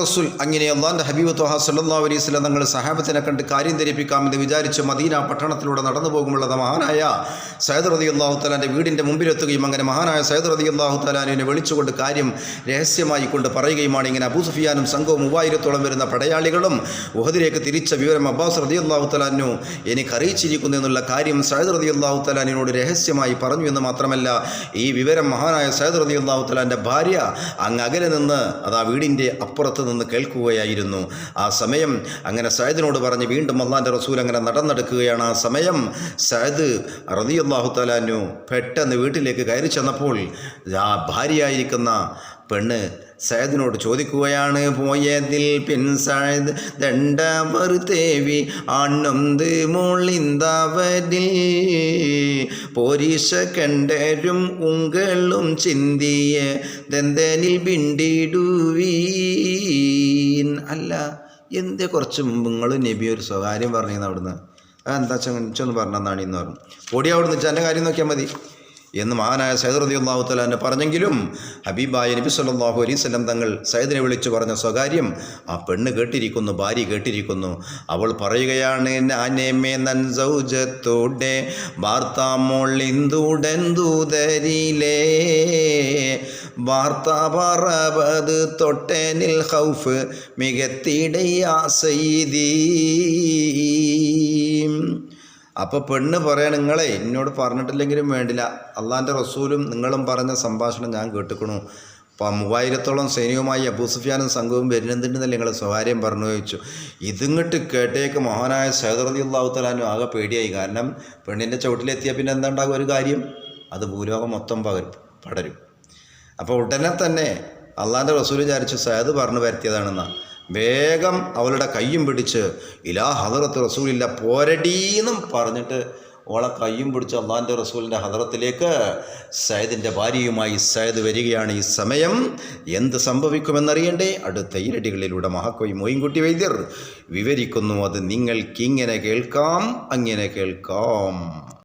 റസൂൽ അങ്ങനെ അള്ളാന്റെ ഹബീബ് ത്വഹ സല്ലല്ലാഹു അലൈഹി വസല്ലം തങ്ങൾ സഹാബത്തിനെ കണ്ട് കാര്യം ധരിപ്പിക്കാമെന്ന് വിചാരിച്ച് മദീന പട്ടണത്തിലൂടെ നടന്നു പോകുമ്പോഴത് മഹാനായ സയ്യിദ് റളിയല്ലാഹു തആലാന്റെ വീടിൻ്റെ മുമ്പിലെത്തുകയും അങ്ങനെ മഹാനായ സയ്യിദ് റളിയല്ലാഹു തആലാനെ വിളിച്ചുകൊണ്ട് കാര്യം രഹസ്യമായി കൊണ്ട് പറയുകയുമാണ്. ഇങ്ങനെ അബൂ സുഫിയാനും സംഘവും 3000-ഓളം വരുന്ന പടയാളികളും ഉഹദിലേക്ക് തിരിച്ച വിവരം അബ്ബാസ് റളിയല്ലാഹു തആലാനു എനിക്ക് അറിയിച്ചിരിക്കുന്നു എന്നുള്ള കാര്യം സയ്യിദ് റളിയല്ലാഹു തആലാനോട് രഹസ്യമായി പറഞ്ഞു എന്ന് മാത്രമല്ല, ഈ വിവരം മഹാനായ സയ്യിദ് റളിയല്ലാഹു തആലാന്റെ ഭാര്യ അങ്ങ് അകലെ നിന്ന് അതാ വീടിൻ്റെ അപ്പുറത്ത് നിന്ന് കേൾക്കുകയായിരുന്നു. ആ സമയം അങ്ങനെ സയ്യിദിനോട് പറഞ്ഞ് വീണ്ടും അള്ളാന്റെ റസൂൽ അങ്ങനെ നടന്നെടുക്കുകയാണ്. ആ സമയം സയ്യിദ് റളിയല്ലാഹു തആല അൻഹു പെട്ടെന്ന് വീട്ടിലേക്ക് കയറി ചെന്നപ്പോൾ ആ ഭാര്യയായിരിക്കുന്ന പെണ്ണ് സയ്യിദിനോട് ചോദിക്കുകയാണ്, പോയതിൽ പിൻ സയ്യിദ് ദണ്ടവർ തേവി ആണ്ണൊന്ത് മോളിന്തവരിൽ പോരീശ കണ്ടരും ഉങ്ങളും ചിന്തിയ ദന്തനിൽ ബിണ്ടിടുവീൻ. അല്ല, എന്തേ കുറച്ച് മുമ്പ് നിങ്ങൾ നബി ഒരു സ്വകാര്യം പറഞ്ഞിരുന്നു അവിടുന്ന്, അതെന്താ ചെന്ന് പറഞ്ഞെന്നാണ് ഇന്ന് പറഞ്ഞു. ഓടി അവിടുന്ന് വെച്ചാൽ എൻ്റെ കാര്യം നോക്കിയാൽ മതി എന്ന് മഹാനായ സയ്യിദ് റളിയല്ലാഹു തആല അൻഹു പറഞ്ഞെങ്കിലും ഹബീബായ നബി സല്ലല്ലാഹു അലൈഹി വസല്ലം തങ്ങൾ സയ്യിദിനെ വിളിച്ചു പറഞ്ഞ സ്വകാര്യം ആ പെണ്ണ് കേട്ടിരിക്കുന്നു, ഭാര്യ കേട്ടിരിക്കുന്നു. അവൾ പറയുകയാണ്, നാനേമേ നൻ സൗജത്തോടെ വാർത്താമോളിന്തുടന്തൂതരിലേ വാർത്ത പറവത് തൊട്ടനിൽ ഹൗഫ് മികത്തിടയാ സയ്യിദീ. അപ്പോൾ പെണ്ണ് പറയണം, നിങ്ങളെ എന്നോട് പറഞ്ഞിട്ടില്ലെങ്കിലും വേണ്ടില്ല, അള്ളാൻ്റെ റസൂലും നിങ്ങളും പറഞ്ഞ സംഭാഷണം ഞാൻ കേട്ടിക്കണു. അപ്പം 3000-ഓളം സൈന്യവുമായി അബൂ സുഫിയാനും സംഘവും വരുന്നുണ്ടെന്നല്ലേ നിങ്ങൾ സ്വകാര്യം പറഞ്ഞു ചോദിച്ചു. ഇതിങ്ങോട്ട് കേട്ടേക്ക് മഹാനായ സയ്യിദ് റളിയല്ലാഹു തആല അൻഹു ആകെ പേടിയായി. കാരണം പെണ്ണിൻ്റെ ചുവട്ടിലെത്തിയാൽ പിന്നെ എന്താ ഉണ്ടാകും ഒരു കാര്യം, അത് ഭൂലോകം മൊത്തം പടരും. അപ്പോൾ ഉടനെ തന്നെ അള്ളാൻ്റെ റസൂൽ വിചാരിച്ചു സയ്യിദ് പറഞ്ഞു വരുത്തിയതാണെന്നാ. വേഗം അവളുടെ കയ്യും പിടിച്ച് ഇലാ ഹദറത്ത് റസൂലില്ല പോരടീന്നും പറഞ്ഞിട്ട് ഓളെ കയ്യും പിടിച്ച് അള്ളാൻ്റെ റസൂലിൻ്റെ ഹദറത്തിലേക്ക് സയ്യിദിൻ്റെ ഭാര്യയുമായി സയ്യിദ് വരികയാണ്. ഈ സമയം എന്ത് സംഭവിക്കുമെന്നറിയണ്ടേ? അടുത്ത ഈരടികളിലൂടെ മഹാകവി മോയിൻകുട്ടി വൈദ്യർ വിവരിക്കുന്നു. അത് നിങ്ങൾക്കിങ്ങനെ കേൾക്കാം, അങ്ങനെ കേൾക്കാം.